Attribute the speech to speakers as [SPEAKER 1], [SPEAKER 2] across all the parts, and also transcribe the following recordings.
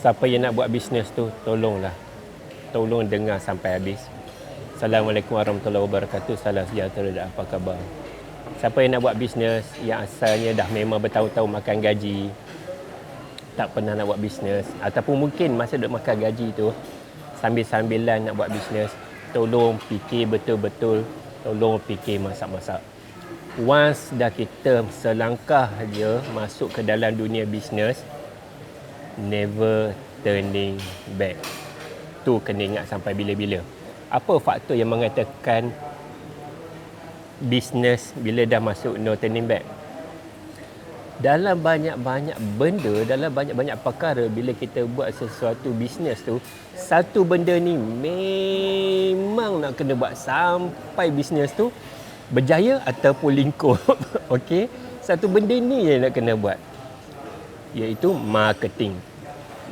[SPEAKER 1] Siapa yang nak buat bisnes tu, tolong dengar sampai habis. Assalamualaikum warahmatullahi wabarakatuh. Salam sejahtera dan apa khabar. Siapa yang nak buat bisnes yang asalnya dah memang bertahun-tahun makan gaji, tak pernah nak buat bisnes, ataupun mungkin masa duk makan gaji tu sambil-sambilan nak buat bisnes, tolong fikir betul-betul, tolong fikir masak-masak. Once dah kita selangkah je masuk ke dalam dunia bisnes, never turning back. Tu kena ingat sampai bila-bila. Apa faktor yang mengatakan bisnes bila dah masuk no turning back? Dalam banyak-banyak benda, dalam banyak-banyak perkara, bila kita buat sesuatu bisnes tu, satu benda ni memang nak kena buat sampai bisnes tu berjaya ataupun lingkup. Okey, satu benda ni yang nak kena buat, iaitu marketing.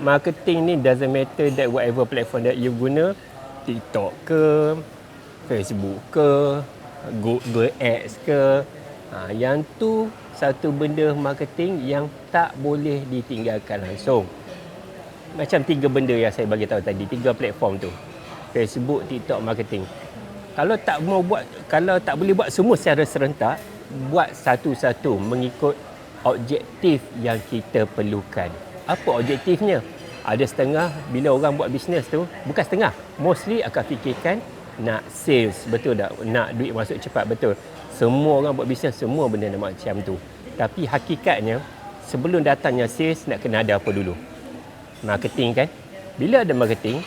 [SPEAKER 1] Marketing ni doesn't matter that whatever platform that you guna, TikTok ke, Facebook ke, Google Ads ke, yang tu satu benda marketing yang tak boleh ditinggalkan langsung. Macam 3 benda yang saya bagi tahu tadi, 3 platform tu. Facebook, TikTok, marketing. Kalau tak boleh buat semua secara serentak, buat satu-satu mengikut objektif yang kita perlukan. Apa objektifnya? Ada setengah bila orang buat bisnes tu, bukan setengah, mostly akan fikirkan nak sales, betul tak? Nak duit masuk cepat, betul. Semua orang buat bisnes, semua benda nak macam tu. Tapi hakikatnya, sebelum datangnya sales, nak kena ada apa dulu? Marketing kan? Bila ada marketing,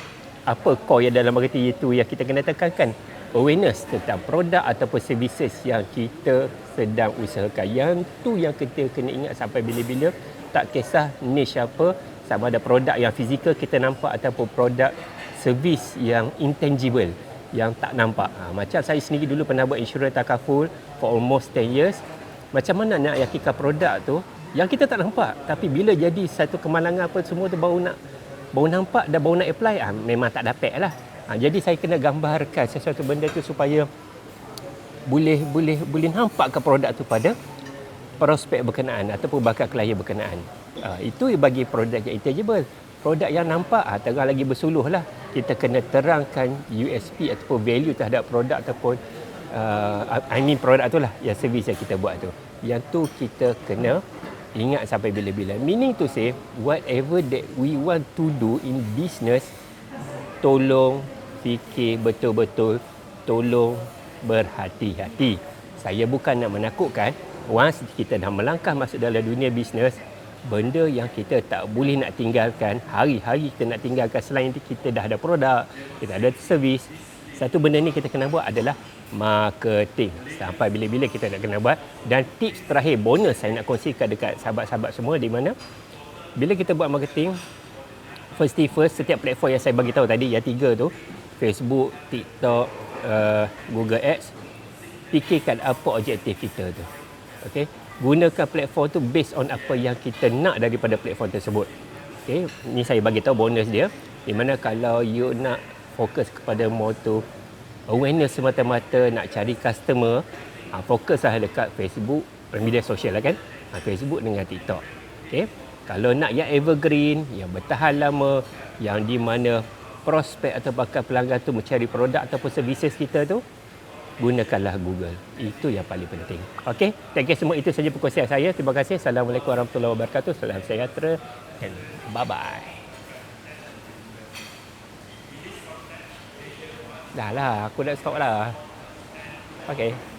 [SPEAKER 1] apa core yang dalam marketing itu yang kita kena tekankan? Awareness tentang produk ataupun services yang kita sedang usahakan. Yang tu yang kita kena ingat sampai bila-bila. Tak kisah niche apa, sama ada produk yang fizikal kita nampak ataupun produk servis yang intangible, yang tak nampak. Macam saya sendiri dulu pernah buat insurans takaful for almost 10 years. Macam mana nak yakinkan produk tu yang kita tak nampak, tapi bila jadi satu kemalangan apa semua tu baru nampak dan baru nak apply, memang tak dapat lah. Jadi saya kena gambarkan sesuatu benda tu supaya boleh nampak ke produk tu pada prospek berkenaan ataupun bakal klien berkenaan. Itu bagi produk yang intangible. Produk yang nampak, terang lagi bersuluh lah. Kita kena terangkan USP ataupun value terhadap produk ataupun produk tu lah, yang servis yang kita buat tu. Yang tu kita kena ingat sampai bila-bila. Meaning to say, whatever that we want to do in business, tolong fikir betul-betul, tolong berhati-hati. Saya bukan nak menakutkan. Once kita dah melangkah masuk dalam dunia bisnes, benda yang kita tak boleh nak tinggalkan, hari-hari kita nak tinggalkan selain kita dah ada produk, kita ada servis, satu benda ni kita kena buat adalah marketing. Sampai bila-bila kita nak kena buat. Dan tips terakhir, bonus saya nak kongsikan dekat sahabat-sahabat semua, di mana bila kita buat marketing, first, setiap platform yang saya bagi tahu tadi, yang 3 tu, Facebook, TikTok, Google Ads, fikirkan apa objektif kita tu. Okey, gunakan platform tu based on apa yang kita nak daripada platform tersebut. Okey, ni saya bagi tahu bonus dia, di mana kalau you nak fokus kepada motor awareness semata-mata, nak cari customer, fokuslah dekat Facebook, media sosial lah kan, Facebook dengan TikTok. Okey, kalau nak yang evergreen, yang bertahan lama, yang di mana prospek atau bakal pelanggan tu mencari produk ataupun services kita tu, gunakanlah Google. Itu yang paling penting. Okey, thank you semua. Itu saja perkongsian saya. Terima kasih. Assalamualaikum warahmatullahi wabarakatuh. Salam sejahtera and bye-bye. Dah lah, aku dah stop lah. Okey.